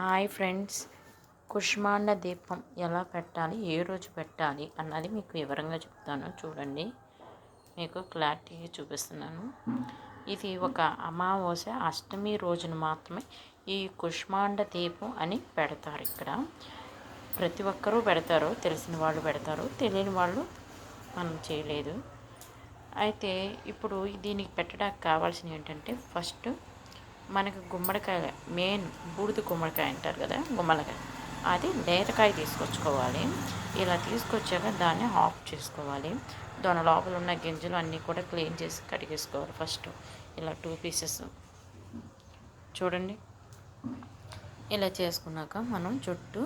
Hi friends, Kushmanda దీపం ఎలా పెట్టాలి, ఏ రోజు పెట్టాలి అన్నది మీకు వివరంగా చెప్తాను. చూడండి, మీకు క్లారిటీగా చూపిస్తున్నాను. ఇది ఒక అమావాస్య అష్టమి రోజున మాత్రమే ఈ కుష్మాండ దీపం అని పెడతారు. ఇక్కడ ప్రతి ఒక్కరూ పెడతారు, తెలిసిన వాళ్ళు పెడతారు, తెలియని వాళ్ళు మనం చేయలేదు. అయితే ఇప్పుడు దీనికి పెట్టడానికి కావాల్సినవి ఏంటంటే, ఫస్ట్ మనకు గుమ్మడికాయ, మెయిన్ బూడిద గుమ్మడికాయ అంటారు కదా, గుమ్మడికాయ, అది లేతకాయ తీసుకొచ్చుకోవాలి. ఇలా తీసుకొచ్చాక దాన్ని ఆఫ్ చేసుకోవాలి. దాని లోపల ఉన్న గింజలు అన్నీ కూడా క్లీన్ చేసి కడిగేసుకోవాలి. ఫస్ట్ ఇలా 2 పీసెస్ చూడండి. ఇలా చేసుకున్నాక మనం చుట్టూ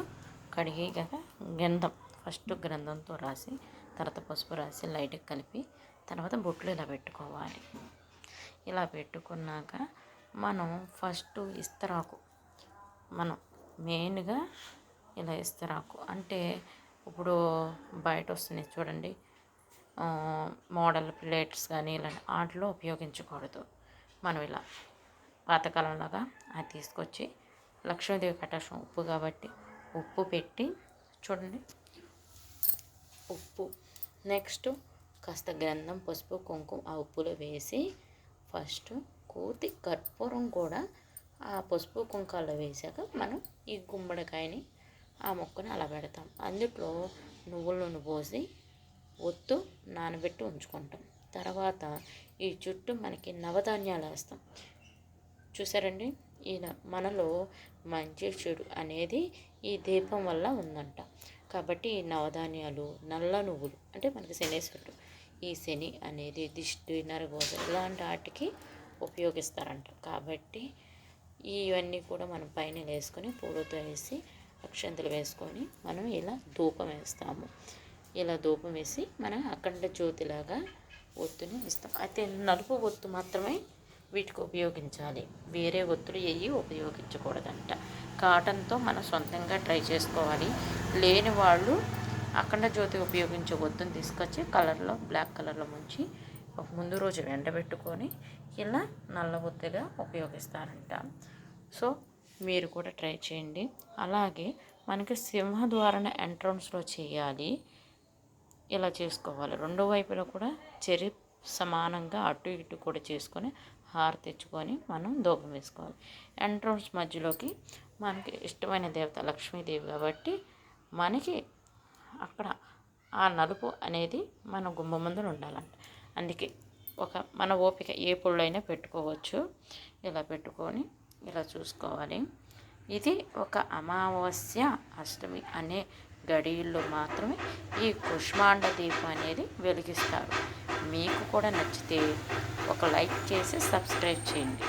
కడిగి కదా గంధం, ఫస్ట్ గ్రంథంతో రాసి, తర్వాత పసుపు రాసి లైట్గా కలిపి, తర్వాత బొట్లు ఇలా పెట్టుకోవాలి. ఇలా పెట్టుకున్నాక మనం ఫస్ట్ ఇస్తరాకు, మనం మెయిన్గా ఇలా ఇస్తరాకు అంటే ఇప్పుడు బయట వస్తున్నాయి చూడండి, మోడల్ ప్లేట్స్ కానీ ఇలాంటి వాటిలో ఉపయోగించకూడదు. మనం ఇలా పాతకాలంలాగా అది తీసుకొచ్చి లక్ష్మీదేవి కటాక్షం ఉప్పు కాబట్టి ఉప్పు పెట్టి చూడండి, ఉప్పు నెక్స్ట్ కాస్త గంధం, పసుపు, కుంకుమ ఆ ఉప్పులో వేసి ఫస్ట్ కోతి కర్పూరం కూడా ఆ పసుపు కుంకాల్లో వేసాక మనం ఈ గుమ్మడికాయని ఆ మొక్కని అలా పెడతాం. అందులో నువ్వుల నూనె పోసి ఒత్తు నానబెట్టి ఉంచుకుంటాం. తర్వాత ఈ చుట్టూ మనకి నవధాన్యాలు వేస్తాం. చూసారండి, ఈయన మనలో మంచి చెడు అనేది ఈ దీపం వల్ల ఉందంట. కాబట్టి ఈ నవధాన్యాలు, నల్ల నువ్వులు అంటే మనకి శనేశ్వరుడు, ఈ శని అనేది దిష్టి, నరగోస ఇలాంటి వాటికి ఉపయోగిస్తారంట. కాబట్టి ఇవన్నీ కూడా మనం పైన వేసుకొని పూలతో వేసి అక్షంతలు వేసుకొని మనం ఇలా ధూపం వేస్తాము. ఇలా ధూపం వేసి మనం అఖండ జ్యోతిలాగా ఒత్తుని ఇస్తాం. అయితే నలుపు ఒత్తు మాత్రమే వీటికి ఉపయోగించాలి, వేరే ఒత్తులు ఏవి ఉపయోగించకూడదంట. కాటన్తో మనం సొంతంగా ట్రై చేసుకోవాలి. లేని వాళ్ళు అఖండ జ్యోతి ఉపయోగించే ఒత్తుని తీసుకొచ్చి కలర్లో, బ్లాక్ కలర్లో ముంచి ఒక ముందు రోజు ఎండబెట్టుకొని ఇలా నల్ల ఒత్తిగా ఉపయోగిస్తారంట. సో మీరు కూడా ట్రై చేయండి. అలాగే మనకి సింహద్వారణ ఎంట్రన్స్లో చేయాలి. ఇలా చేసుకోవాలి. రెండో వైపులో కూడా చెరి సమానంగా అటు ఇటు కూడా చేసుకొని హారతి తెచ్చుకొని మనం ధూపం వేసుకోవాలి. ఎంట్రన్స్ మధ్యలోకి మనకి ఇష్టమైన దేవత లక్ష్మీదేవి కాబట్టి మనకి అక్కడ ఆ నలుపు అనేది మన గుమ్మ ముందు ఉండాలంట. అందుకే మన ఓపిక ఏ పుల్లైనా పెట్టుకోవచ్చు. ఇలా పెట్టుకొని ఇలా చూసుకోవాలి. ఇది ఒక అమావాస్య అష్టమి అనే గడియల్లో మాత్రమే ఈ కుష్మాండ దీపం అనేది వెలిగిస్తారు. మీకు కూడా నచ్చితే ఒక లైక్ చేసి సబ్స్క్రైబ్ చేయండి.